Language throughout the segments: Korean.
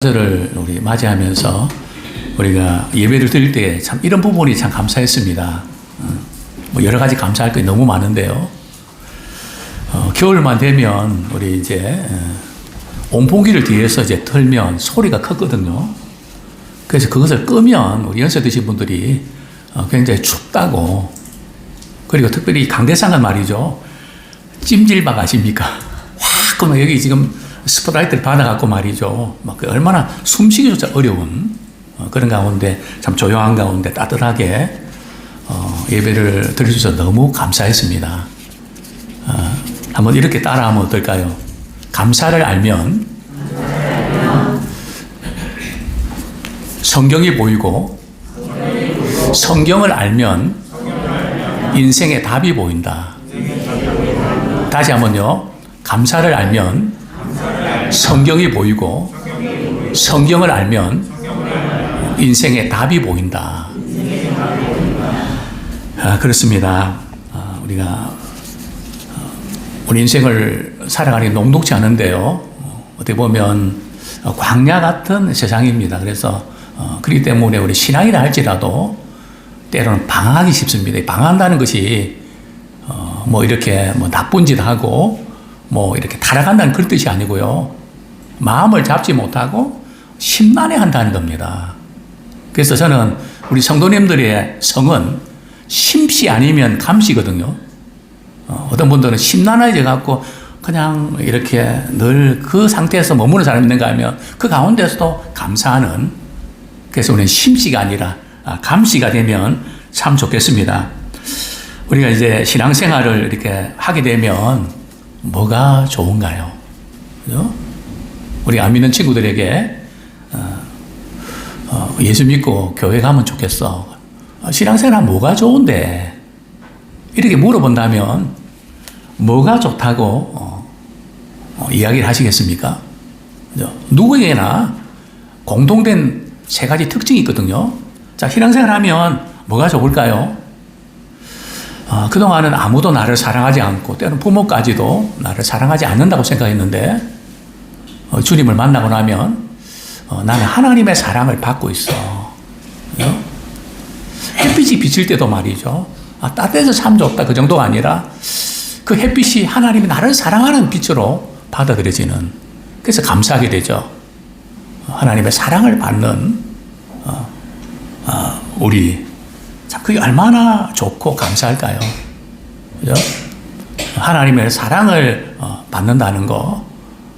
를 우리 맞이하면서 우리가 예배를 드릴 때 참 이런 부분이 참 감사했습니다. 뭐 여러 가지 감사할 게 너무 많은데요. 겨울만 되면 우리 이제 온풍기를 뒤에서 이제 틀면 소리가 컸거든요. 그래서 그것을 끄면 우리 연세 드신 분들이 굉장히 춥다고, 그리고 특별히 강대상은 말이죠. 찜질방 아십니까? 확 그러면 여기 지금 스포트라이트를 받아갖고 말이죠. 막 얼마나 숨쉬기조차 어려운 그런 가운데 참 조용한 가운데 따뜻하게 예배를 드려주셔서 너무 감사했습니다. 한번 이렇게 따라하면 어떨까요? 감사를 알면 성경이 보이고, 성경을 알면 인생의 답이 보인다. 다시 한번요. 감사를 알면 성경이 보이고, 성경을 알면 인생의 답이 보인다. 그렇습니다. 우리가 우리 인생을 살아가니 녹록지 않은데요. 어떻게 보면 광야 같은 세상입니다. 그래서 그렇기 때문에 우리 신앙이라 할지라도 때로는 방황하기 쉽습니다. 방황한다는 것이 뭐 이렇게 뭐 나쁜 짓 하고 뭐 이렇게 타락한다는 그런 뜻이 아니고요. 마음을 잡지 못하고 심란해 한다는 겁니다. 그래서 저는 우리 성도님들의 성은 심씨 아니면 감씨거든요. 어떤 분들은 심란해져 갖고 그냥 이렇게 늘 그 상태에서 머무는 사람이 있는가 하면 그 가운데서도 감사하는, 그래서 우리는 심씨가 아니라 감씨가 되면 참 좋겠습니다. 우리가 이제 신앙생활을 이렇게 하게 되면 뭐가 좋은가요? 그죠? 우리 안 믿는 친구들에게 예수 믿고 교회 가면 좋겠어. 신앙생활 뭐가 좋은데? 이렇게 물어본다면 뭐가 좋다고 이야기를 하시겠습니까? 그죠? 누구에게나 공통된 세 가지 특징이 있거든요. 자, 신앙생활 하면 뭐가 좋을까요? 그동안은 아무도 나를 사랑하지 않고 때로는 부모까지도 나를 사랑하지 않는다고 생각했는데 주님을 만나고 나면 나는 하나님의 사랑을 받고 있어. 햇빛이 비칠 때도 말이죠. 따뜻해서 참 좋다 그 정도가 아니라 그 햇빛이 하나님이 나를 사랑하는 빛으로 받아들여지는, 그래서 감사하게 되죠. 하나님의 사랑을 받는 우리, 참 그게 얼마나 좋고 감사할까요? 그죠? 하나님의 사랑을 받는다는 거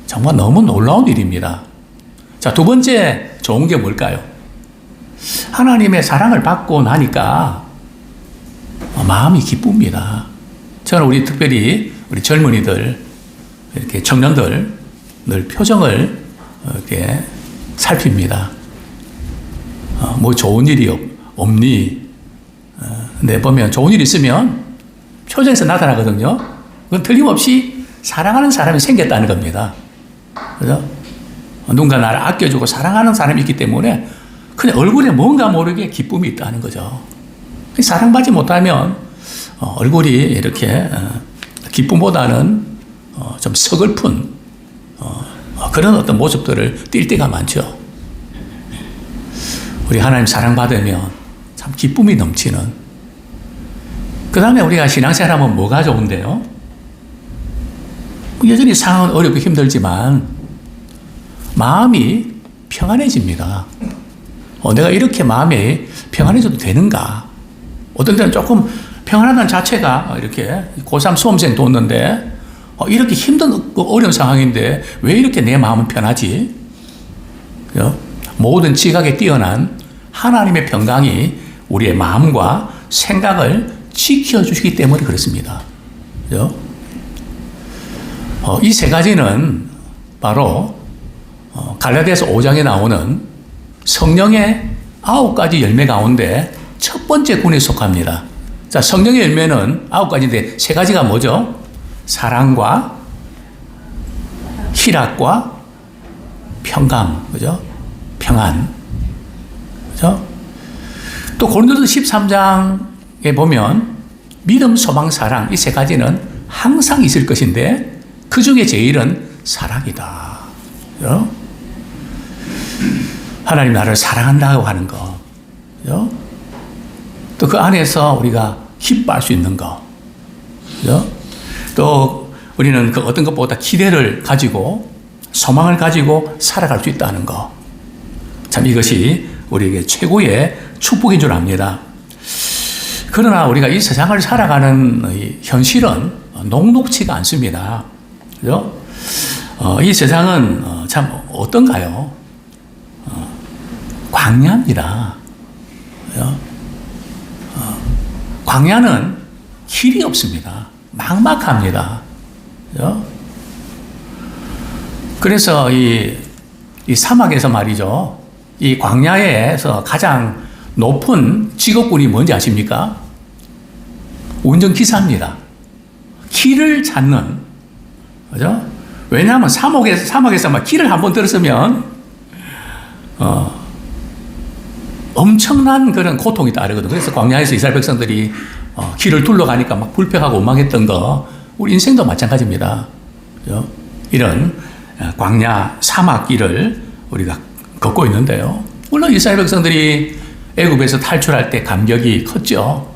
정말 너무 놀라운 일입니다. 자, 두 번째 좋은 게 뭘까요? 하나님의 사랑을 받고 나니까 마음이 기쁩니다. 저는 우리 특별히 우리 젊은이들, 이렇게 청년들 늘 표정을 이렇게 살핍니다. 뭐 좋은 일이 없니? 근데 보면 좋은 일 있으면 표정에서 나타나거든요. 그건 틀림없이 사랑하는 사람이 생겼다는 겁니다. 그죠? 누군가 나를 아껴주고 사랑하는 사람이 있기 때문에 그냥 얼굴에 뭔가 모르게 기쁨이 있다는 거죠. 사랑받지 못하면 얼굴이 이렇게 기쁨보다는 좀 서글픈 그런 어떤 모습들을 띌 때가 많죠. 우리 하나님 사랑받으면 참 기쁨이 넘치는. 그 다음에 우리가 신앙생활하면 뭐가 좋은데요? 여전히 상황은 어렵고 힘들지만 마음이 평안해집니다. 내가 이렇게 마음이 평안해져도 되는가? 어떤 때는 조금 평안하다는 자체가 이렇게 고3 수험생 뒀는데 이렇게 힘든 어려운 상황인데 왜 이렇게 내 마음은 편하지? 그죠? 모든 지각에 뛰어난 하나님의 평강이 우리의 마음과 생각을 지켜주시기 때문에 그렇습니다. 그죠? 이 세 가지는 바로 갈라디아서 5장에 나오는 성령의 9가지 열매 가운데 첫 번째 군에 속합니다. 자, 성령의 열매는 9가지인데 세 가지가 뭐죠? 사랑과 희락과 평강, 그죠? 평안, 그죠? 또 고린도서 13장에 보면 믿음, 소망, 사랑 이 세 가지는 항상 있을 것인데 그 중에 제일은 사랑이다. 그죠? 하나님 나를 사랑한다고 하는 거. 그죠? 또 그 안에서 우리가 기뻐할 수 있는 거. 그죠? 또 우리는 그 어떤 것보다 기대를 가지고 소망을 가지고 살아갈 수 있다는 거. 참 이것이 우리에게 최고의 축복인 줄 압니다. 그러나 우리가 이 세상을 살아가는 이 현실은 녹록치가 않습니다. 그죠? 이 세상은 참 어떤가요? 광야입니다. 그죠? 광야는 길이 없습니다. 막막합니다. 그죠? 그래서 이 사막에서 말이죠. 이 광야에서 가장 높은 직업군이 뭔지 아십니까? 운전기사입니다. 길을 찾는, 그죠? 왜냐하면 사막에서 막 길을 한번 들었으면, 엄청난 그런 고통이 따르거든요. 그래서 광야에서 이스라엘 백성들이 길을 둘러가니까 막 불평하고 원망했던 거, 우리 인생도 마찬가지입니다. 그죠? 이런 광야 사막 길을 우리가 걷고 있는데요. 물론 이스라엘 백성들이 애굽에서 탈출할 때 감격이 컸죠.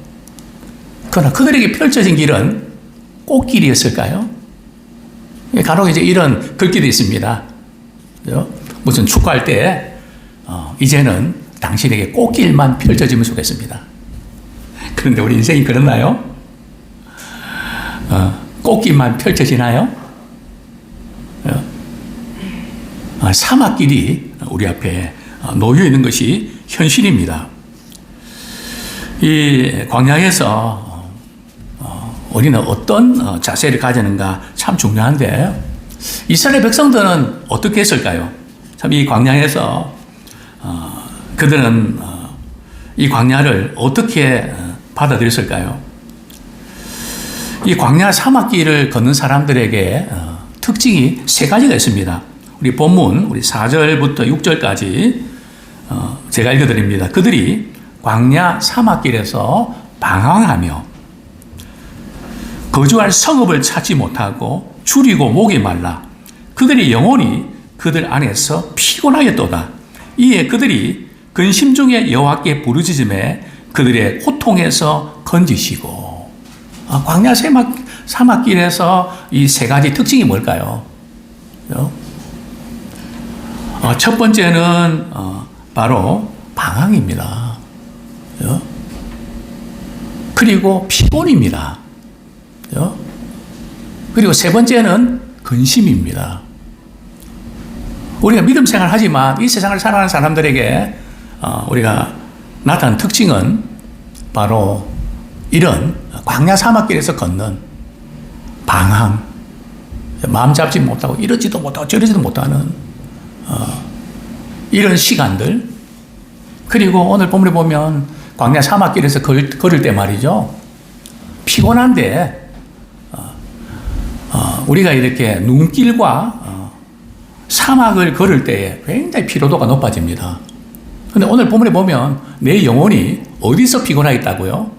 그러나 그들에게 펼쳐진 길은 꽃길이었을까요? 간혹 이제 이런 글귀도 있습니다. 그죠? 무슨 축구할 때 이제는 당신에게 꽃길만 펼쳐지면 좋겠습니다. 그런데 우리 인생이 그렇나요? 꽃길만 펼쳐지나요? 사막길이 우리 앞에 놓여 있는 것이 현실입니다. 이 광야에서 우리는 어떤 자세를 가지는가 참 중요한데, 이스라엘 백성들은 어떻게 했을까요? 참 이 광야에서 그들은 이 광야를 어떻게 받아들였을까요? 이 광야 사막길을 걷는 사람들에게 특징이 세 가지가 있습니다. 우리 본문, 우리 4절부터 6절까지 제가 읽어드립니다. 그들이 광야 사막길에서 방황하며 거주할 성읍을 찾지 못하고 줄이고 목이 말라 그들의 영혼이 그들 안에서 피곤하였도다. 이에 그들이 근심 중에 여호와께 부르짖음에 그들의 고통에서 건지시고. 광야 사막길에서 이 세 가지 특징이 뭘까요? 첫 번째는 바로 방황입니다. 그리고 피곤입니다. 그리고 세 번째는 근심입니다. 우리가 믿음 생활을 하지만 이 세상을 살아가는 사람들에게 우리가 나타난 특징은 바로 이런 광야 사막길에서 걷는 방황, 마음 잡지 못하고 이러지도 못하고 저러지도 못하는 이런 시간들. 그리고 오늘 본문에 보면 광야 사막길에서 걸을 때 말이죠, 피곤한데 우리가 이렇게 눈길과 사막을 걸을 때에 굉장히 피로도가 높아집니다. 그런데 오늘 본문에 보면 내 영혼이 어디서 피곤하겠다고요?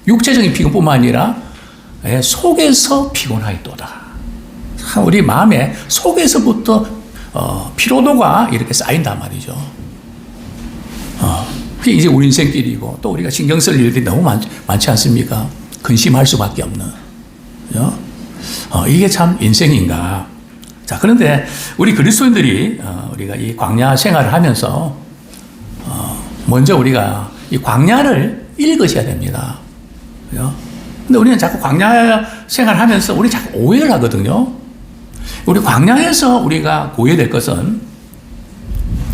육체적인 피곤뿐만 아니라 속에서 피곤하겠도다. 우리 마음의 속에서부터 피로도가 이렇게 쌓인단 말이죠. 그게 이제 우리 인생길이고, 또 우리가 신경 쓸 일들이 너무 많지 않습니까? 근심할 수밖에 없는. 그죠? 이게 참 인생인가. 자, 그런데 우리 그리스도인들이 우리가 이 광야 생활을 하면서 먼저 우리가 이 광야를 읽으셔야 됩니다. 그죠? 근데 우리는 자꾸 광야 생활을 하면서 우리 자꾸 오해를 하거든요. 우리 광야에서 우리가 구해야 될 것은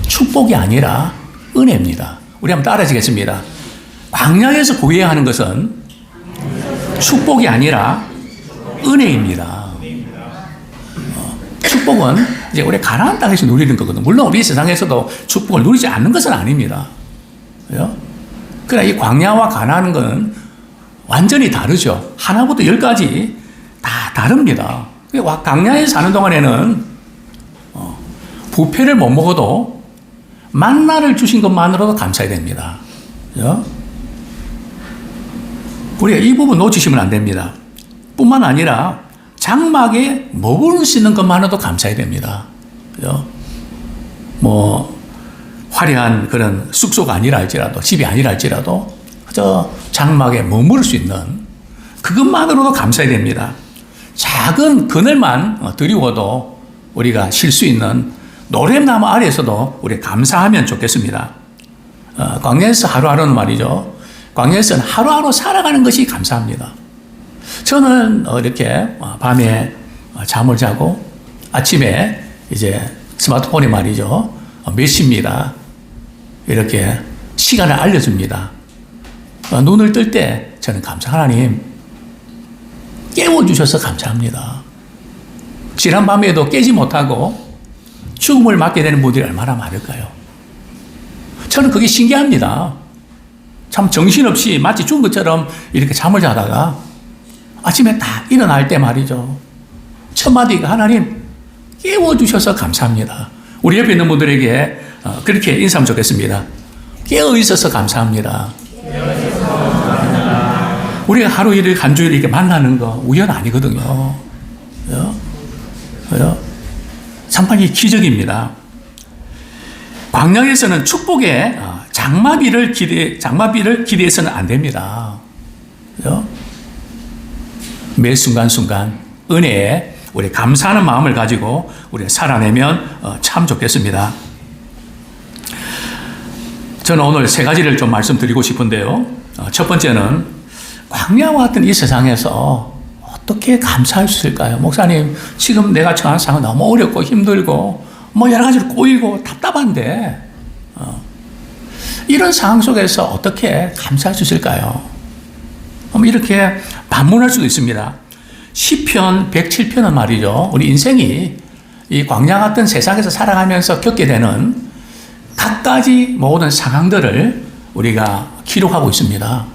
축복이 아니라 은혜입니다. 우리 한번 따라하시겠습니다. 광야에서 구해야 하는 것은 축복이 아니라 은혜입니다. 축복은 이제 우리 가나안 땅에서 누리는 거거든요. 물론 우리 세상에서도 축복을 누리지 않는 것은 아닙니다. 그죠? 그러나 이 광야와 가나안은 건 완전히 다르죠. 하나부터 열까지 다 다릅니다. 광야에 사는 동안에는 부패를 못 먹어도 만나를 주신 것만으로도 감사해야 됩니다. 그죠? 우리가 이 부분 놓치시면 안 됩니다. 뿐만 아니라 장막에 먹을 수 있는 것만으로도 감사해야 됩니다. 그죠? 화려한 그런 숙소가 아니라 할지라도, 집이 아니라 할지라도 그저 장막에 머무를 수 있는 그것만으로도 감사해야 됩니다. 작은 그늘만 드리워도 우리가 쉴 수 있는 노랫나무 아래에서도 우리 감사하면 좋겠습니다. 광야에서 하루하루는 말이죠. 광야에서는 하루하루 살아가는 것이 감사합니다. 저는 이렇게 밤에 잠을 자고 아침에 이제 스마트폰이 말이죠. 몇 시입니다. 이렇게 시간을 알려줍니다. 눈을 뜰 때 저는 하나님 깨워주셔서 감사합니다. 지난 밤에도 깨지 못하고 죽음을 맞게 되는 분들이 얼마나 많을까요? 저는 그게 신기합니다. 참 정신없이 마치 죽은 것처럼 이렇게 잠을 자다가 아침에 딱 일어날 때 말이죠. 첫 마디가 하나님 깨워주셔서 감사합니다. 우리 옆에 있는 분들에게 그렇게 인사하면 좋겠습니다. 깨어 있어서 감사합니다. 우리가 하루 이렇게 한 주일 이렇게 만나는 거 우연 아니거든요. 참판이 기적입니다. 광야에서는 축복에 장마비를 기대해서는 안 됩니다. 매 순간순간 은혜에 우리 감사하는 마음을 가지고 우리가 살아내면 참 좋겠습니다. 저는 오늘 세 가지를 좀 말씀드리고 싶은데요. 첫 번째는 광야와 같은 이 세상에서 어떻게 감사할 수 있을까요? 목사님, 지금 내가 처한 상황은 너무 어렵고 힘들고 여러 가지로 꼬이고 답답한데 이런 상황 속에서 어떻게 감사할 수 있을까요? 이렇게 반문할 수도 있습니다. 시편 107편은 말이죠. 우리 인생이 이 광야 같은 세상에서 살아가면서 겪게 되는 갖가지 모든 상황들을 우리가 기록하고 있습니다.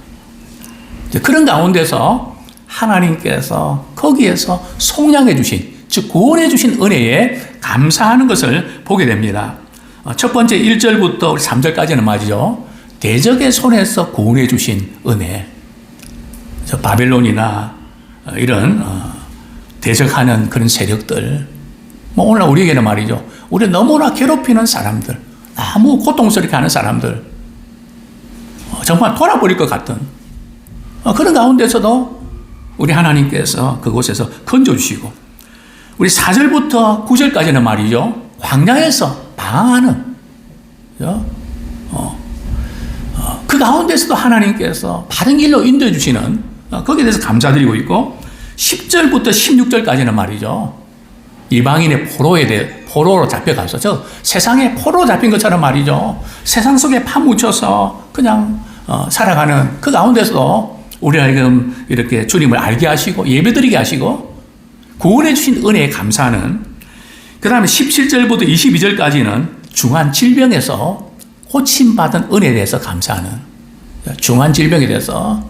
그런 가운데서 하나님께서 거기에서 속량해 주신, 즉 구원해 주신 은혜에 감사하는 것을 보게 됩니다. 첫 번째 1절부터 3절까지는 말이죠. 대적의 손에서 구원해 주신 은혜. 바벨론이나 이런 대적하는 그런 세력들, 오늘날 우리에게는 말이죠. 우리 너무나 괴롭히는 사람들, 너무 고통스럽게 하는 사람들, 정말 돌아버릴 것 같은 그런 가운데서도 우리 하나님께서 그곳에서 건져주시고, 우리 4절부터 9절까지는 말이죠. 광야에서 방황하는 그 가운데서도 하나님께서 바른 길로 인도해 주시는 거기에 대해서 감사드리고 있고, 10절부터 16절까지는 말이죠. 이방인의 포로로 잡혀가서 세상에 포로로 잡힌 것처럼 말이죠. 세상 속에 파묻혀서 그냥 살아가는 그 가운데서도 우리 하여금 이렇게 주님을 알게 하시고 예배드리게 하시고 구원해 주신 은혜에 감사하는, 그 다음에 17절부터 22절까지는 중한 질병에서 고침받은 은혜에 대해서 감사하는, 중한 질병에 대해서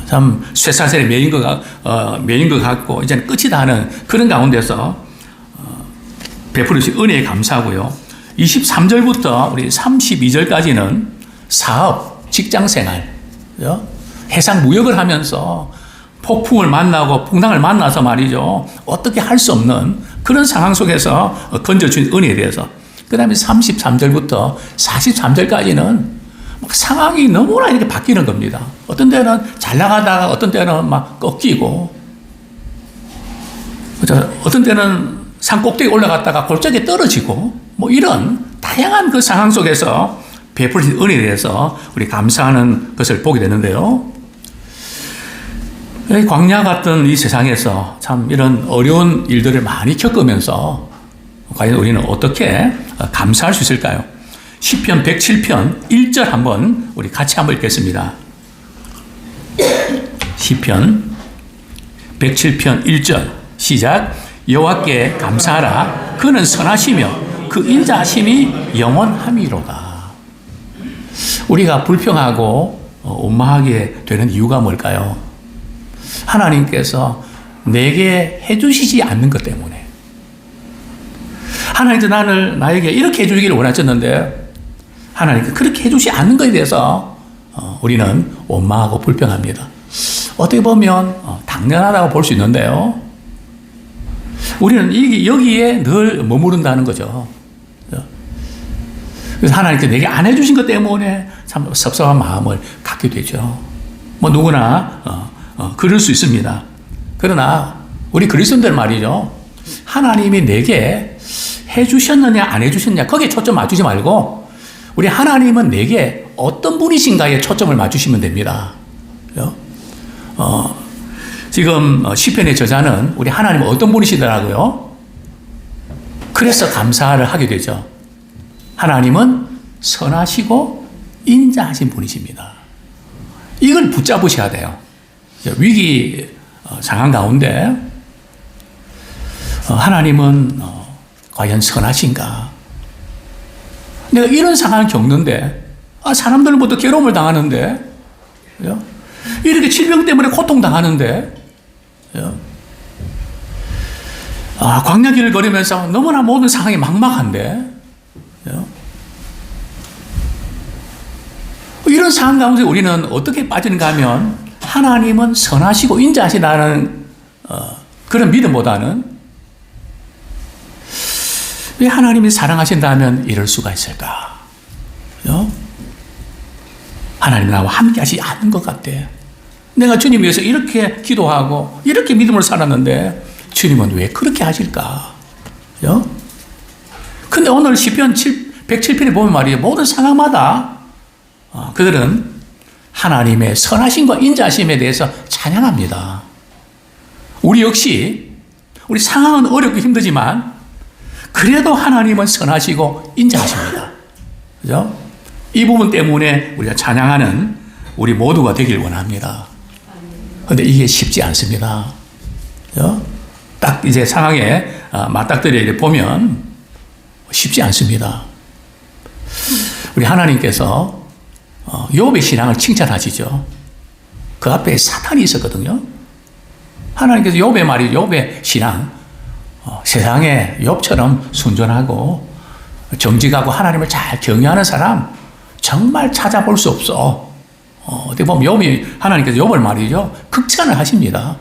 참 쇠사슬에 매인 것 같고 이제는 끝이다 하는 그런 가운데서 베풀으신 은혜에 감사하고요. 23절부터 우리 32절까지는 사업, 직장생활, 해상 무역을 하면서 폭풍을 만나고 풍랑을 만나서 말이죠. 어떻게 할 수 없는 그런 상황 속에서 건져준 은혜에 대해서, 그 다음에 33절부터 43절까지는 상황이 너무나 이렇게 바뀌는 겁니다. 어떤 때는 잘 나가다가 어떤 때는 막 꺾이고, 어떤 때는 산 꼭대기 올라갔다가 골짜기에 떨어지고, 이런 다양한 그 상황 속에서 베풀신 은혜에 대해서 우리 감사하는 것을 보게 되는데요. 광야 같은 이 세상에서 참 이런 어려운 일들을 많이 겪으면서 과연 우리는 어떻게 감사할 수 있을까요? 시편 107편 1절 한번 우리 같이 한번 읽겠습니다. 시편 107편 1절 시작. 여호와께 감사하라. 그는 선하시며 그 인자하심이 영원함이로다. 우리가 불평하고 원망하게 되는 이유가 뭘까요? 하나님께서 내게 해주시지 않는 것 때문에. 하나님도 나에게 이렇게 해주기를 원하셨는데 하나님께 그렇게 해주지 않는 것에 대해서 우리는 원망하고 불평합니다. 어떻게 보면 당연하다고 볼 수 있는데요. 우리는 여기에 늘 머무른다는 거죠. 그래서 하나님께 내게 안 해주신 것 때문에 참 섭섭한 마음을 갖게 되죠. 뭐 누구나 그럴 수 있습니다. 그러나 우리 그리스도인들 말이죠. 하나님이 내게 해주셨느냐 안 해주셨느냐 거기에 초점 맞추지 말고 우리 하나님은 내게 어떤 분이신가에 초점을 맞추시면 됩니다. 지금 시편의 저자는 우리 하나님은 어떤 분이시더라고요. 그래서 감사를 하게 되죠. 하나님은 선하시고 인자하신 분이십니다. 이걸 붙잡으셔야 돼요. 위기 상황 가운데 하나님은 과연 선하신가? 내가 이런 상황을 겪는데 사람들로부터 괴로움을 당하는데 이렇게 질병 때문에 고통당하는데 광야길을 걸으면서 너무나 모든 상황이 막막한데 이런 상황 가운데 우리는 어떻게 빠지는가 하면 하나님은 선하시고 인자하시다는 그런 믿음보다는 왜 하나님이 사랑하신다면 이럴 수가 있을까? 하나님 나와 함께 하시지 않는 것 같아. 내가 주님 위해서 이렇게 기도하고 이렇게 믿음을 살았는데 주님은 왜 그렇게 하실까? 근데 오늘 시편 107편에 보면 말이에요. 모든 상황마다 그들은 하나님의 선하심과 인자하심에 대해서 찬양합니다. 우리 역시 우리 상황은 어렵고 힘들지만 그래도 하나님은 선하시고 인자하십니다. 그죠? 이 부분 때문에 우리가 찬양하는 우리 모두가 되길 원합니다. 그런데 이게 쉽지 않습니다. 그죠? 딱 이제 상황에 맞닥뜨려 보면 쉽지 않습니다. 우리 하나님께서 욥의 신앙을 칭찬하시죠. 그 앞에 사탄이 있었거든요. 하나님께서 욥의 말이 욥의 신앙, 세상에 욥처럼 순전하고 정직하고 하나님을 잘 경외하는 사람 정말 찾아볼 수 없어. 어떻게 보면 욥이 하나님께서 욥을 말이죠. 극찬을 하십니다.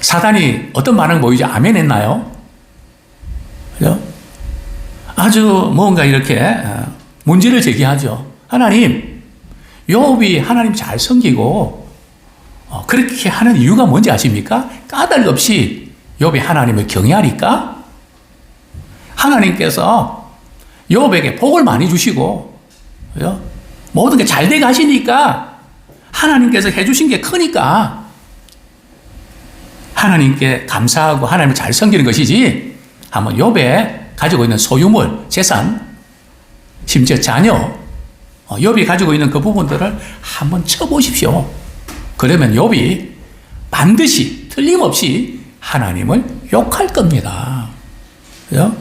사단이 어떤 반응 보이죠? 아멘 했나요? 그죠? 아주 뭔가 이렇게 문제를 제기하죠. 하나님, 욥이 하나님 잘 섬기고 그렇게 하는 이유가 뭔지 아십니까? 까닭 없이 욥이 하나님을 경외하니까 하나님께서 욥에게 복을 많이 주시고 그죠? 모든 게 잘 되게 하시니까 하나님께서 해주신 게 크니까 하나님께 감사하고 하나님을 잘 섬기는 것이지 한번 욥에 가지고 있는 소유물, 재산, 심지어 자녀, 욥이 가지고 있는 그 부분들을 한번 쳐보십시오. 그러면 욥이 반드시 틀림없이 하나님을 욕할 겁니다. 그죠?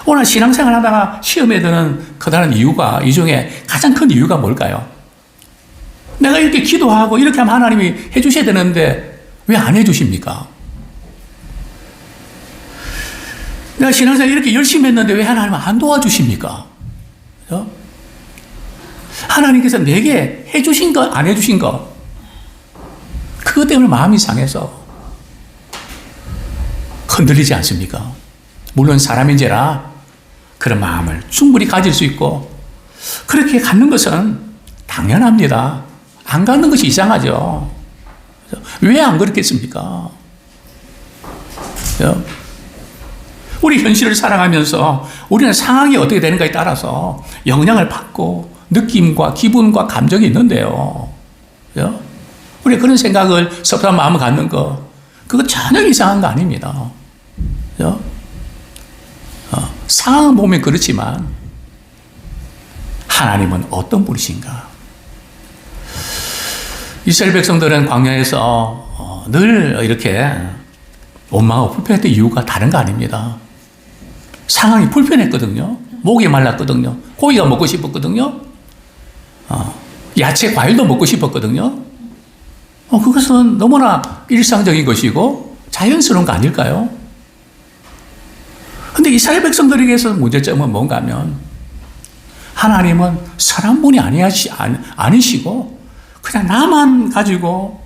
오늘 신앙생활 하다가 시험에 드는 커다란 이유가, 이 중에 가장 큰 이유가 뭘까요? 내가 이렇게 기도하고 이렇게 하면 하나님이 해주셔야 되는데 왜 안 해주십니까? 내가 신앙생활 이렇게 열심히 했는데 왜 하나님은 안 도와주십니까? 그죠? 하나님께서 내게 해주신 것, 안 해주신 것, 그것 때문에 마음이 상해서 흔들리지 않습니까? 물론 사람인지라 그런 마음을 충분히 가질 수 있고 그렇게 갖는 것은 당연합니다. 안 갖는 것이 이상하죠. 왜 안 그렇겠습니까? 우리 현실을 살아가면서 우리는 상황이 어떻게 되는가에 따라서 영향을 받고 느낌과 기분과 감정이 있는데요. 우리 그런 생각을 섭섭한 마음을 갖는 거, 그거 전혀 이상한 거 아닙니다. 상황은 보면 그렇지만 하나님은 어떤 분이신가? 이스라엘 백성들은 광야에서 늘 이렇게 원망하고 불편했던 이유가 다른 거 아닙니다. 상황이 불편했거든요. 목이 말랐거든요. 고기가 먹고 싶었거든요. 야채, 과일도 먹고 싶었거든요. 그것은 너무나 일상적인 것이고 자연스러운 거 아닐까요? 근데 이스라엘 백성들에게서 문제점은 뭔가 하면 하나님은 선한 분이 아니시고 그냥 나만 가지고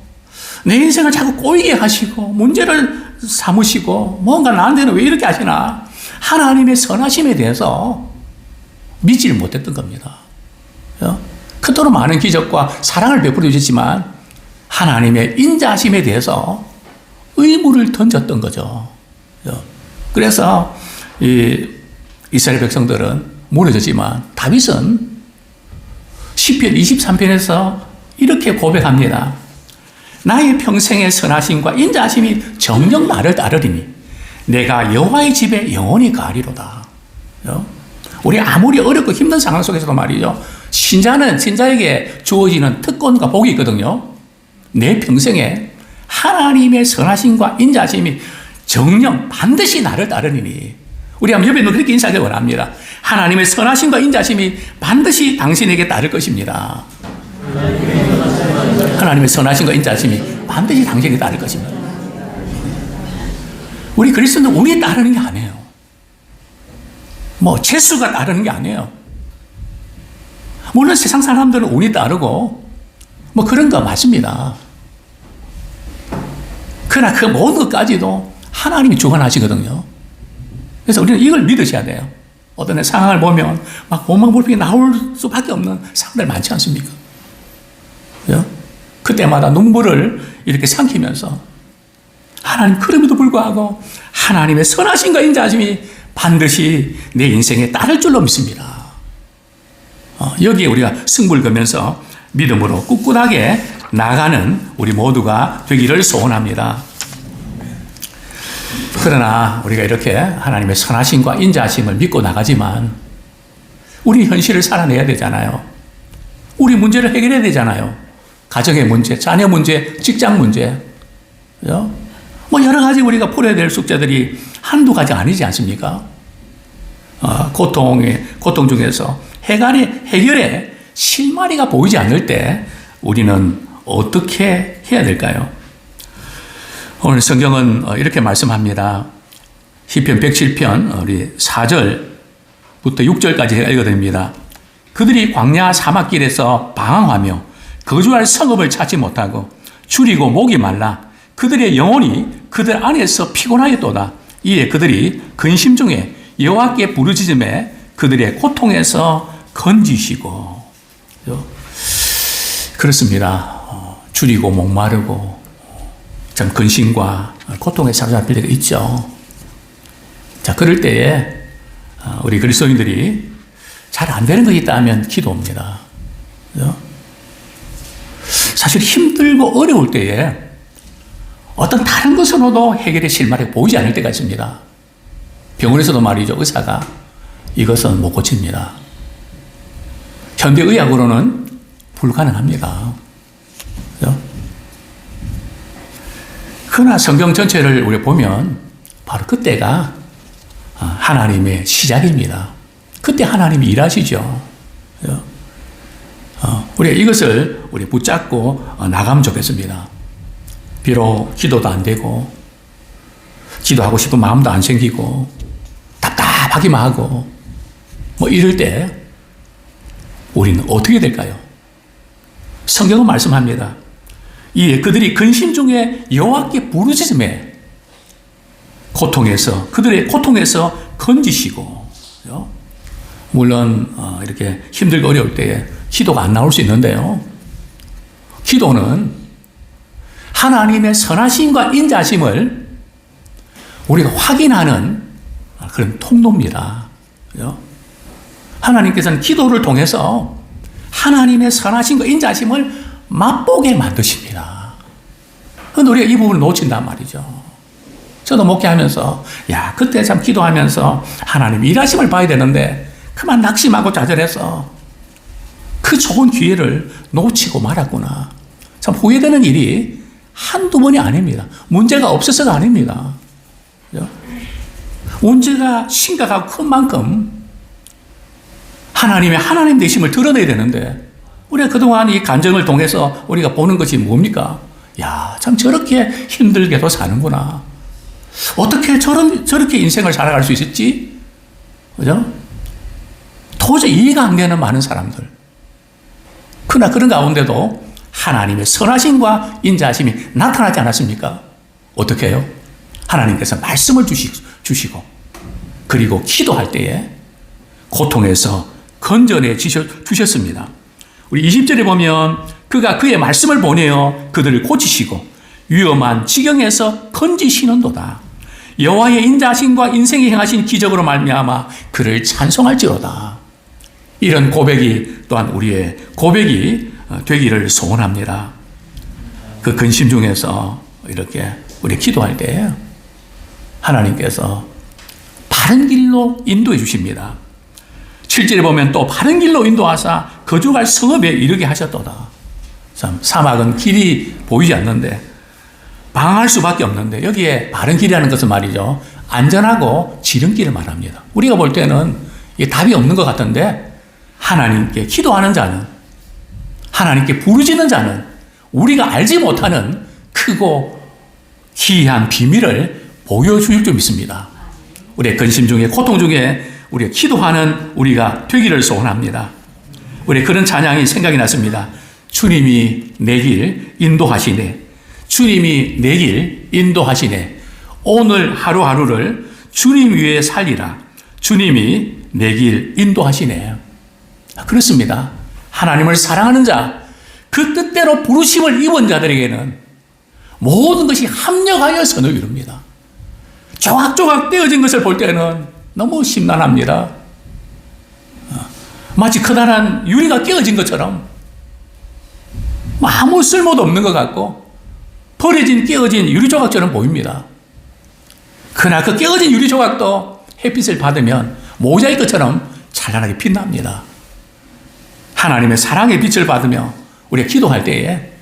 내 인생을 자꾸 꼬이게 하시고 문제를 삼으시고 뭔가 나한테는 왜 이렇게 하시나 하나님의 선하심에 대해서 믿지를 못했던 겁니다. 그토록 많은 기적과 사랑을 베풀어 주셨지만 하나님의 인자하심에 대해서 의문을 던졌던 거죠. 그래서 이스라엘 백성들은 무너졌지만 다윗은 시편 23편에서 이렇게 고백합니다. 나의 평생의 선하심과 인자하심이 정녕 나를 따르리니 내가 여호와의 집에 영원히 가리로다. 우리 아무리 어렵고 힘든 상황 속에서도 말이죠. 신자에게 주어지는 특권과 복이 있거든요. 내 평생에 하나님의 선하심과 인자하심이 정녕 반드시 나를 따르리니 우리 한번 옆에 있는 그렇게 인사하기 원합니다. 하나님의 선하심과 인자하심이 반드시 당신에게 따를 것입니다. 하나님의 선하심과 인자하심이 반드시 당신에게 따를 것입니다. 우리 그리스도는 운이 따르는 게 아니에요. 재수가 따르는 게 아니에요. 물론 세상 사람들은 운이 따르고 그런 거 맞습니다. 그러나 그 모든 것까지도 하나님이 주관하시거든요. 그래서 우리는 이걸 믿으셔야 돼요. 어떤 상황을 보면 막 원망불평이 나올 수밖에 없는 상황들 많지 않습니까? 그때마다 눈물을 이렇게 삼키면서 하나님 그럼에도 불구하고 하나님의 선하심과 인자하심이 반드시 내 인생에 따를 줄로 믿습니다. 여기에 우리가 승부를 거면서 믿음으로 꿋꿋하게 나가는 우리 모두가 되기를 소원합니다. 그러나 우리가 이렇게 하나님의 선하심과 인자하심을 믿고 나가지만 우리 현실을 살아내야 되잖아요. 우리 문제를 해결해야 되잖아요. 가정의 문제, 자녀 문제, 직장 문제. 여러 가지 우리가 풀어야 될 숙제들이 한두 가지 아니지 않습니까? 고통 중에서 해결의 실마리가 보이지 않을 때 우리는 어떻게 해야 될까요? 오늘 성경은 이렇게 말씀합니다. 시편 107편 우리 4절부터 6절까지 읽어드립니다. 그들이 광야 사막길에서 방황하며 거주할 성읍을 찾지 못하고 줄이고 목이 말라 그들의 영혼이 그들 안에서 피곤하였도다. 이에 그들이 근심 중에 여호와께 부르짖음에 그들의 고통에서 건지시고. 그렇습니다. 줄이고 목마르고 참 근심과 고통에 사로잡힐 때가 있죠. 자, 그럴 때에 우리 그리스도인들이 잘 안 되는 것이 있다면 기도합니다. 사실 힘들고 어려울 때에 어떤 다른 것으로도 해결의 실마리가 보이지 않을 때가 있습니다. 병원에서도 말이죠. 의사가 이것은 못 고칩니다. 현대의학으로는 불가능합니다. 그러나 성경 전체를 우리 보면 바로 그때가 하나님의 시작입니다. 그때 하나님이 일하시죠. 우리가 이것을 우리 붙잡고 나가면 좋겠습니다. 비록 기도도 안 되고 기도하고 싶은 마음도 안 생기고 답답하기만 하고 이럴 때 우리는 어떻게 될까요? 성경은 말씀합니다. 이에 그들이 근심 중에 여호와께 부르짖음에 그들의 고통에서 건지시고. 물론 이렇게 힘들고 어려울 때에 기도가 안 나올 수 있는데요. 기도는 하나님의 선하심과 인자심을 우리가 확인하는 그런 통로입니다. 하나님께서는 기도를 통해서 하나님의 선하심과 인자심을 맛보게 만드십니다. 그런데 우리가 이 부분을 놓친단 말이죠. 저도 목회하면서 그때 참 기도하면서 하나님 일하심을 봐야 되는데 그만 낙심하고 좌절해서 그 좋은 기회를 놓치고 말았구나. 참 후회되는 일이 한두 번이 아닙니다. 문제가 없어서가 아닙니다. 문제가 심각하고 큰 만큼 하나님 되심을 드러내야 되는데 우리가 그동안 이 간증을 통해서 우리가 보는 것이 뭡니까? 참 저렇게 힘들게도 사는구나. 어떻게 저렇게 인생을 살아갈 수 있었지? 그죠? 도저히 이해가 안 되는 많은 사람들. 그러나 그런 가운데도 하나님의 선하심과 인자하심이 나타나지 않았습니까? 어떻게 해요? 하나님께서 말씀을 주시고 그리고 기도할 때에 고통에서 건져내 주셨습니다. 우리 20절에 보면 그가 그의 말씀을 보내어 그들을 고치시고 위험한 지경에서 건지시는도다. 여호와의 인자하심과 인생에 행하신 기적으로 말미암아 그를 찬송할지로다. 이런 고백이 또한 우리의 고백이 되기를 소원합니다. 그 근심 중에서 이렇게 우리 기도할 때 하나님께서 바른 길로 인도해 주십니다. 7절에 보면 또 바른 길로 인도하사 거주할 성읍에 이르게 하셨도다. 참 사막은 길이 보이지 않는데 방황할 수밖에 없는데 여기에 바른 길이라는 것은 말이죠. 안전하고 지름길을 말합니다. 우리가 볼 때는 이게 답이 없는 것 같은데 하나님께 기도하는 자는 하나님께 부르짖는 자는 우리가 알지 못하는 크고 기이한 비밀을 보여주실 줄 믿습니다. 우리의 근심 중에 고통 중에 우리가 기도하는 우리가 되기를 소원합니다. 우리 그런 찬양이 생각이 났습니다. 주님이 내 길 인도하시네. 주님이 내 길 인도하시네. 오늘 하루하루를 주님 위에 살리라. 주님이 내 길 인도하시네. 그렇습니다. 하나님을 사랑하는 자, 그 뜻대로 부르심을 입은 자들에게는 모든 것이 합력하여 선을 이룹니다. 조각조각 떼어진 것을 볼 때는 너무 심란합니다. 마치 커다란 유리가 깨어진 것처럼 아무 쓸모도 없는 것 같고 버려진 깨어진 유리 조각처럼 보입니다. 그러나 그 깨어진 유리 조각도 햇빛을 받으면 모자이크처럼 찬란하게 빛납니다. 하나님의 사랑의 빛을 받으며 우리가 기도할 때에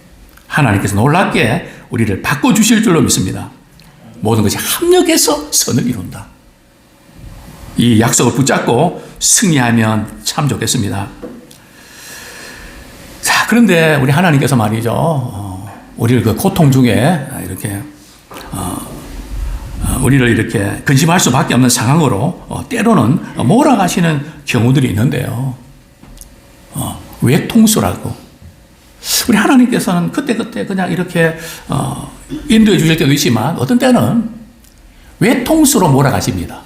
하나님께서 놀랍게 우리를 바꿔주실 줄로 믿습니다. 모든 것이 합력해서 선을 이룬다. 이 약속을 붙잡고 승리하면 참 좋겠습니다. 자, 그런데 우리 하나님께서 말이죠. 우리를 그 고통 중에 이렇게, 우리를 이렇게 근심할 수밖에 없는 상황으로 때로는 몰아가시는 경우들이 있는데요. 외통수라고. 우리 하나님께서는 그때그때 그냥 이렇게 인도해 주실 때도 있지만 어떤 때는 외통수로 몰아가십니다.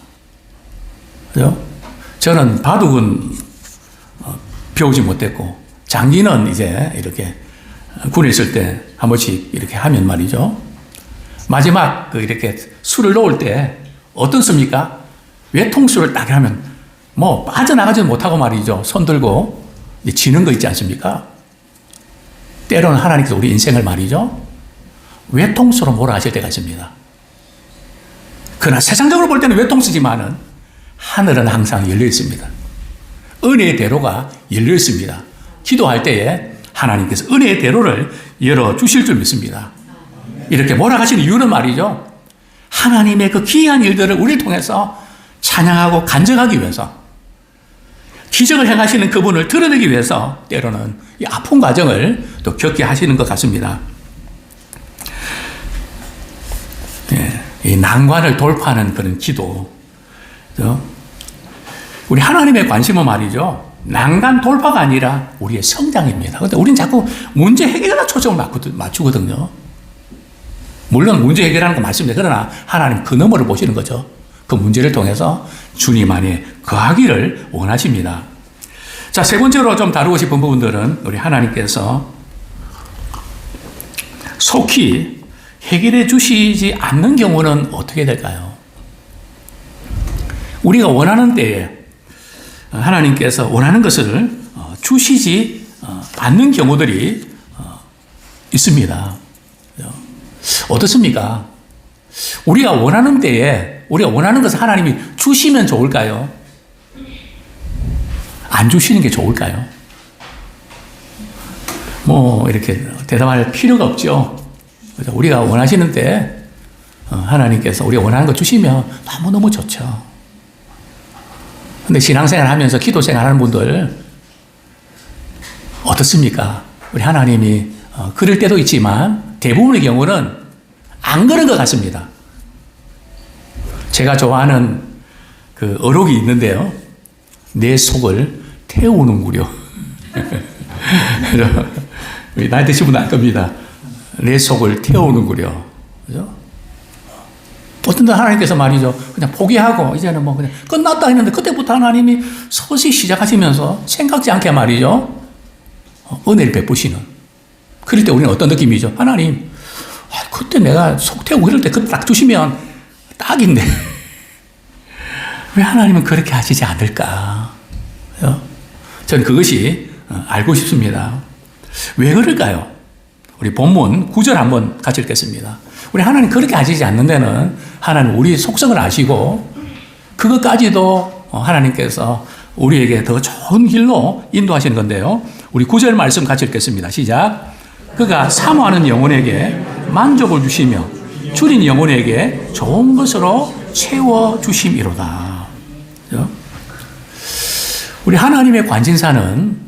그죠? 저는 바둑은 배우지 못했고 장기는 이제 이렇게 군에 있을 때 한 번씩 이렇게 하면 말이죠. 마지막 이렇게 수를 놓을 때 어떻습니까? 외통수를 딱 하면 뭐 빠져나가지 못하고 말이죠. 손 들고 지는 거 있지 않습니까? 때로는 하나님께서 우리 인생을 말이죠. 외통수로 몰아가실 때가 있습니다. 그러나 세상적으로 볼 때는 외통수지만은 하늘은 항상 열려 있습니다. 은혜의 대로가 열려 있습니다. 기도할 때에 하나님께서 은혜의 대로를 열어주실 줄 믿습니다. 이렇게 몰아가시는 이유는 말이죠. 하나님의 그 기이한 일들을 우리를 통해서 찬양하고 간증하기 위해서 기적을 행하시는 그분을 드러내기 위해서 때로는 이 아픈 과정을 또 겪게 하시는 것 같습니다. 이 난관을 돌파하는 그런 기도. 우리 하나님의 관심은 말이죠. 난간 돌파가 아니라 우리의 성장입니다. 그런데 우리는 자꾸 문제 해결에 초점을 맞추거든요. 물론 문제 해결하는 거 맞습니다. 그러나 하나님 그 너머를 보시는 거죠. 그 문제를 통해서 주님 안에 거하기를 원하십니다. 자, 세 번째로 좀 다루고 싶은 부분들은 우리 하나님께서 속히 해결해 주시지 않는 경우는 어떻게 될까요? 우리가 원하는 때에 하나님께서 원하는 것을 주시지 않는 경우들이 있습니다. 어떻습니까? 우리가 원하는 때에 우리가 원하는 것을 하나님이 주시면 좋을까요? 안 주시는 게 좋을까요? 뭐 이렇게 대답할 필요가 없죠. 우리가 원하시는 때 하나님께서 우리가 원하는 거 주시면 너무너무 좋죠. 근데 신앙생활 하면서 기도생활 하는 분들 어떻습니까? 우리 하나님이 그럴 때도 있지만 대부분의 경우는 안 그런 것 같습니다. 제가 좋아하는 그 어록이 있는데요. 내 속을 태우는구려. 나이 드신 분은 알 겁니다. 내 속을 태우는구려. 그죠? 어떤 데 하나님께서 말이죠. 그냥 포기하고 이제는 뭐 그냥 끝났다 했는데 그때부터 하나님이 서서히 시작하시면서 생각지 않게 말이죠. 은혜를 베푸시는. 그럴 때 우리는 어떤 느낌이죠? 하나님, 그때 내가 속 태우고 이럴 때 그때 딱 주시면 딱인데. 왜 하나님은 그렇게 하시지 않을까? 저는 그것이 알고 싶습니다. 왜 그럴까요? 우리 본문 9절 한번 같이 읽겠습니다. 우리 하나님 그렇게 하시지 않는 데는 하나님 우리 속성을 아시고 그것까지도 하나님께서 우리에게 더 좋은 길로 인도하시는 건데요. 우리 9절 말씀 같이 읽겠습니다. 시작. 그가 사모하는 영혼에게 만족을 주시며 줄인 영혼에게 좋은 것으로 채워주심이로다. 우리 하나님의 관심사는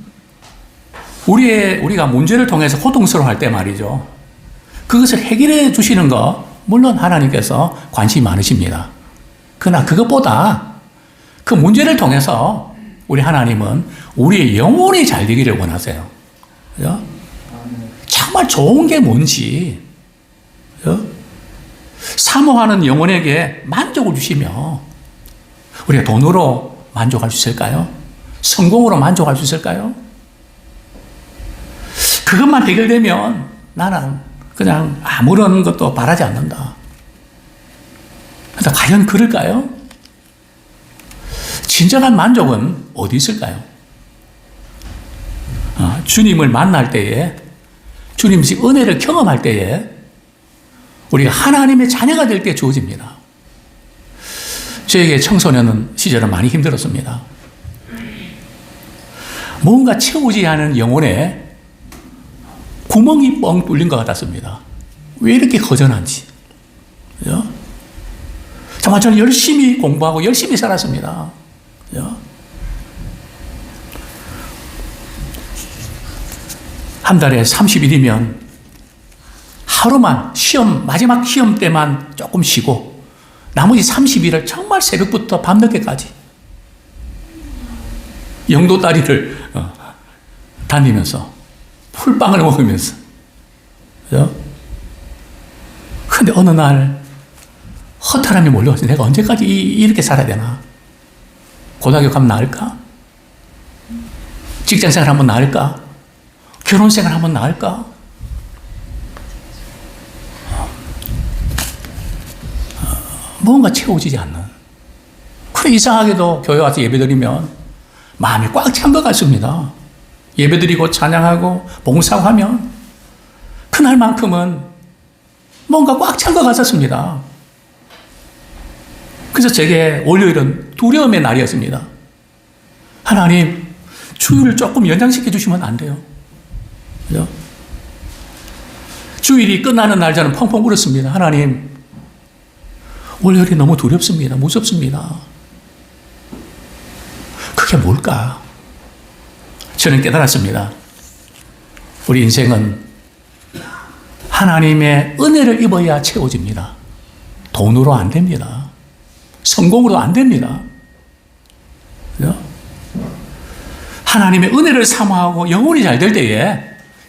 우리가 문제를 통해서 고통스러워할 때 말이죠. 그것을 해결해 주시는 것, 물론 하나님께서 관심이 많으십니다. 그러나 그것보다 그 문제를 통해서 우리 하나님은 우리의 영혼이 잘 되기를 원하세요. 그죠? 정말 좋은 게 뭔지, 그죠? 사모하는 영혼에게 만족을 주시며, 우리가 돈으로 만족할 수 있을까요? 성공으로 만족할 수 있을까요? 그것만 해결되면 나는 그냥 아무런 것도 바라지 않는다. 그런데 과연 그럴까요? 진정한 만족은 어디 있을까요? 주님을 만날 때에, 주님이 은혜를 경험할 때에 우리가 하나님의 자녀가 될 때 주어집니다. 저에게 청소년 시절은 많이 힘들었습니다. 뭔가 채우지 않은 영혼에 구멍이 뻥 뚫린 것 같았습니다. 왜 이렇게 허전한지. 그죠? 정말 저는 열심히 공부하고 열심히 살았습니다. 그죠? 한 달에 30일이면 하루만 마지막 시험 때만 조금 쉬고 나머지 30일을 정말 새벽부터 밤늦게까지 영도다리를 다니면서 풀빵을 먹으면서. 그죠? 근데 어느 날 허탈함이 몰려왔어요. 내가 언제까지 이렇게 살아야 되나? 고등학교 가면 나을까? 직장생활 한번 나을까? 결혼생활 한번 나을까? 뭔가 채워지지 않는. 그래, 이상하게도 교회 와서 예배드리면 마음이 꽉 찬 것 같습니다. 예배드리고 찬양하고 봉사하고 하면 그날만큼은 뭔가 꽉 찬 것 같았습니다. 그래서 제게 월요일은 두려움의 날이었습니다. 하나님, 주일을 조금 연장시켜 주시면 안 돼요. 그죠? 주일이 끝나는 날 저는 펑펑 울었습니다. 하나님, 월요일이 너무 두렵습니다. 무섭습니다. 그게 뭘까? 저는 깨달았습니다. 우리 인생은 하나님의 은혜를 입어야 채워집니다. 돈으로 안 됩니다. 성공으로 안 됩니다. 그죠? 하나님의 은혜를 사모하고 영혼이 잘 될 때에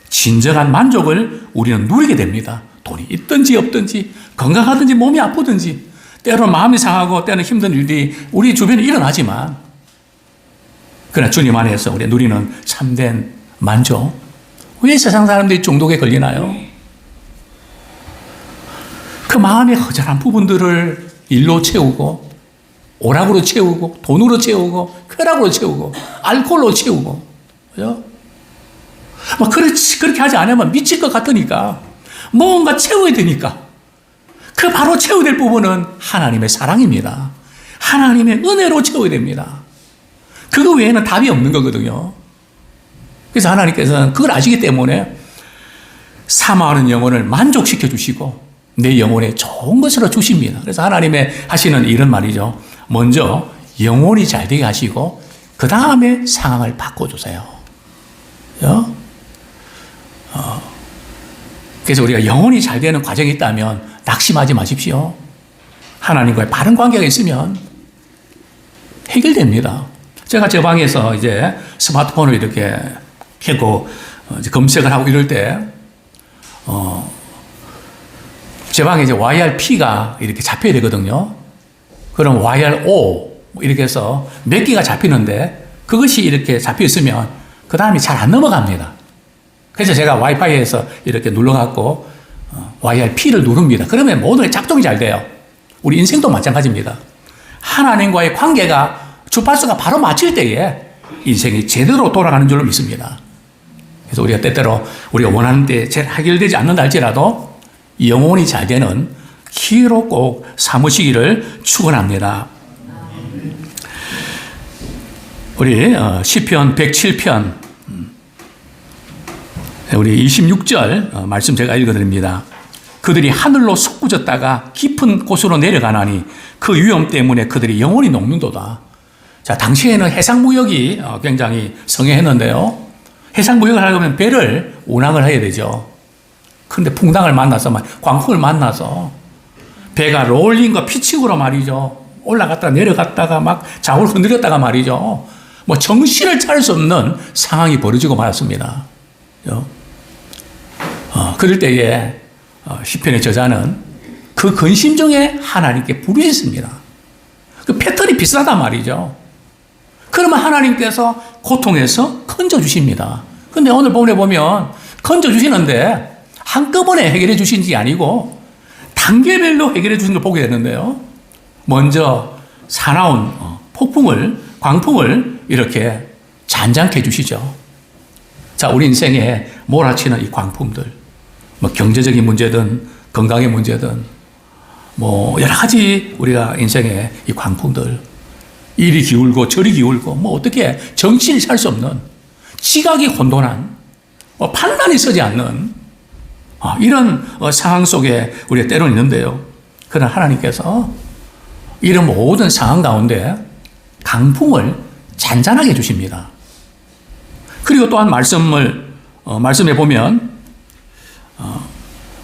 진정한 만족을 우리는 누리게 됩니다. 돈이 있든지 없든지, 건강하든지 몸이 아프든지, 때로는 마음이 상하고 때로는 힘든 일들이 우리 주변에 일어나지만, 그러나 주님 안에서 우리 누리는 참된 만족. 왜 세상 사람들이 중독에 걸리나요? 그 마음의 허전한 부분들을 일로 채우고, 오락으로 채우고, 돈으로 채우고, 쾌락으로 채우고, 알코올로 채우고, 그죠? 막 그렇게 하지 않으면 미칠 것 같으니까, 뭔가 채워야 되니까. 그 바로 채워야 될 부분은 하나님의 사랑입니다. 하나님의 은혜로 채워야 됩니다. 그거 외에는 답이 없는 거거든요. 그래서 하나님께서는 그걸 아시기 때문에 사모하는 영혼을 만족시켜 주시고 내 영혼에 좋은 것으로 주십니다. 그래서 하나님의 하시는 일은 말이죠. 먼저 영혼이 잘 되게 하시고 그 다음에 상황을 바꿔주세요. 그래서 우리가 영혼이 잘 되는 과정이 있다면 낙심하지 마십시오. 하나님과의 바른 관계가 있으면 해결됩니다. 제가 제 방에서 이제 스마트폰을 이렇게 켜고 검색을 하고 이럴 때, 제 방에 이제 YRP가 이렇게 잡혀야 되거든요. 그럼 YRO 이렇게 해서 몇 개가 잡히는데 그것이 이렇게 잡혀 있으면 그 다음이 잘 안 넘어갑니다. 그래서 제가 와이파이에서 이렇게 눌러갖고 YRP를 누릅니다. 그러면 모든 게 작동이 잘 돼요. 우리 인생도 마찬가지입니다. 하나님과의 관계가 주파수가 바로 맞출 때에 인생이 제대로 돌아가는 줄로 믿습니다. 그래서 우리가 때때로 우리가 원하는 때 잘 해결되지 않는다 할지라도 영혼이 잘 되는 기회로 꼭 삼으시기를 축원합니다. 우리 시편 107편 우리 26절 말씀 제가 읽어드립니다. 그들이 하늘로 솟구졌다가 깊은 곳으로 내려가나니 그 위험 때문에 그들이 영원히 녹는도다. 자, 당시에는 해상무역이 굉장히 성행했는데요. 해상무역을 하려면 배를 운항을 해야 되죠. 그런데 풍랑을 만나서, 광풍을 만나서 배가 롤링과 피칭으로 말이죠. 올라갔다가 내려갔다가 막 좌우를 흔들렸다가 말이죠. 뭐 정신을 차릴 수 없는 상황이 벌어지고 말았습니다. 그럴 때에 시편의 저자는 그 근심 중에 하나님께 부르짖습니다. 그 패턴이 비슷하단 말이죠. 그러면 하나님께서 고통에서 건져주십니다. 근데 오늘 본문에 보면 건져주시는데 한꺼번에 해결해 주신 게 아니고 단계별로 해결해 주신 걸 보게 되는데요. 먼저 사나운 폭풍을, 광풍을 이렇게 잔잔케 해주시죠. 자, 우리 인생에 몰아치는 이 광풍들, 뭐 경제적인 문제든 건강의 문제든 뭐 여러 가지 우리가 인생에 이 광풍들, 이리 기울고 저리 기울고 뭐 어떻게 정신을 찰 수 없는 지각이 혼돈한 판단이 서지 않는 이런 상황 속에 우리가 때로는 있는데요. 그러나 하나님께서 이런 모든 상황 가운데 강풍을 잔잔하게 해주십니다. 그리고 또한 말씀해 보면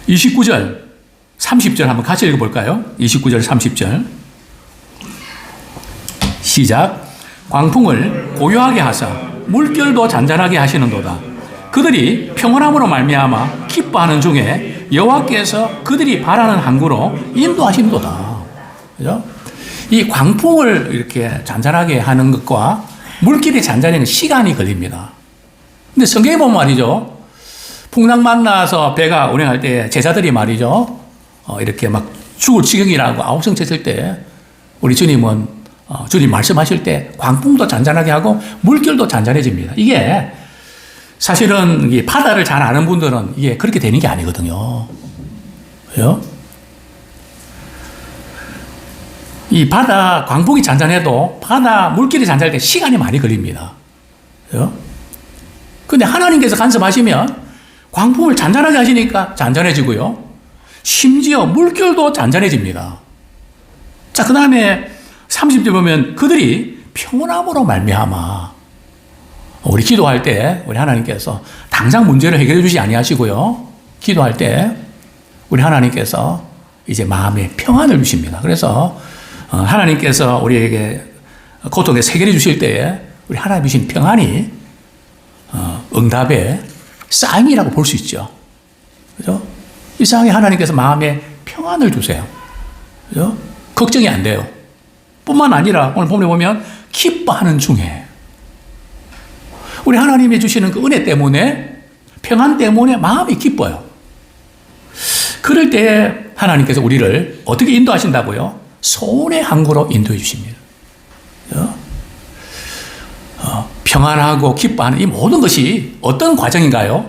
29절, 30절 한번 같이 읽어볼까요? 29절, 30절. 시작. 광풍을 고요하게 하사 물결도 잔잔하게 하시는도다. 그들이 평온함으로 말미암아 기뻐하는 중에 여호와께서 그들이 바라는 항구로 인도하신도다. 그죠? 이 광풍을 이렇게 잔잔하게 하는 것과 물길이 잔잔하는 시간이 걸립니다. 근데 성경에 보면 말이죠. 풍랑 만나서 배가 운행할 때 제자들이 말이죠. 이렇게 막 죽을 지경이라고 아우성 쳤을 때 우리 주님은 주님 말씀하실 때 광풍도 잔잔하게 하고 물결도 잔잔해집니다. 이게 사실은 이 바다를 잘 아는 분들은 이게 그렇게 되는 게 아니거든요. 왜요? 이 바다 광풍이 잔잔해도 바다 물길이 잔잔할 때 시간이 많이 걸립니다. 왜요? 근데 하나님께서 간섭하시면 광풍을 잔잔하게 하시니까 잔잔해지고요. 심지어 물결도 잔잔해집니다. 자, 그 다음에 30절 보면 그들이 평온함으로 말미암아 우리 기도할 때 우리 하나님께서 당장 문제를 해결해 주지 아니하시고요. 기도할 때 우리 하나님께서 이제 마음에 평안을 주십니다. 그래서 하나님께서 우리에게 고통에서 해결해 주실 때에 우리 하나님 주신 평안이 응답의 사인이라고 볼 수 있죠. 그죠? 이 상황에 하나님께서 마음에 평안을 주세요. 그죠? 걱정이 안 돼요. 뿐만 아니라 오늘 본문에 보면 기뻐하는 중에 우리 하나님이 주시는 그 은혜 때문에 평안 때문에 마음이 기뻐요. 그럴 때 하나님께서 우리를 어떻게 인도하신다고요? 소원의 항구로 인도해 주십니다. 평안하고 기뻐하는 이 모든 것이 어떤 과정인가요?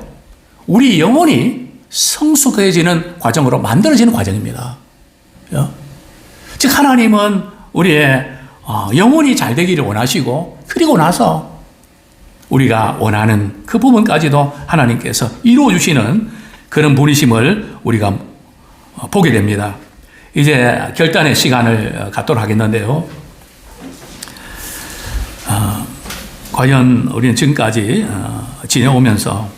우리 영혼이 성숙해지는 과정으로 만들어지는 과정입니다. 즉 하나님은 우리의 영혼이 잘 되기를 원하시고 그리고 나서 우리가 원하는 그 부분까지도 하나님께서 이루어 주시는 그런 분이심을 우리가 보게 됩니다. 이제 결단의 시간을 갖도록 하겠는데요. 과연 우리는 지금까지 지내오면서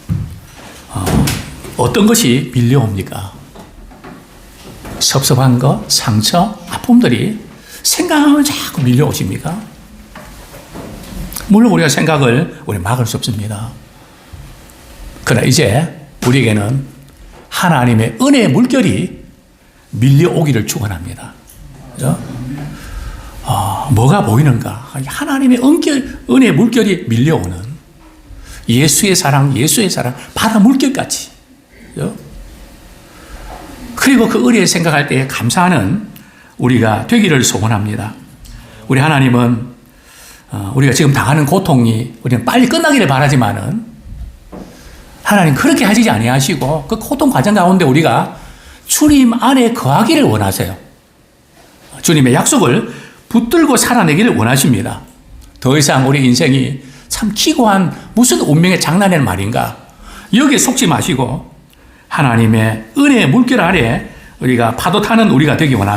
어떤 것이 밀려옵니까? 섭섭한 것, 상처, 아픔들이 생각하면 자꾸 밀려오십니까? 물론 우리가 생각을 막을 수 없습니다. 그러나 이제 우리에게는 하나님의 은혜의 물결이 밀려오기를 축원합니다. 그죠? 뭐가 보이는가? 하나님의 은혜 물결이 밀려오는 예수의 사랑, 바다 물결까지. 그죠? 그리고 그 은혜를 생각할 때 감사하는 우리가 되기를 소원합니다. 우리 하나님은 우리가 지금 당하는 고통이 우리는 빨리 끝나기를 바라지만은 하나님 그렇게 하시지 아니하시고 그 고통 과정 가운데 우리가 주님 안에 거하기를 원하세요. 주님의 약속을 붙들고 살아내기를 원하십니다. 더 이상 우리 인생이 참 기고한 무슨 운명의 장난의 말인가? 여기에 속지 마시고 하나님의 은혜의 물결 아래 우리가 파도 타는 우리가 되기 원합니다.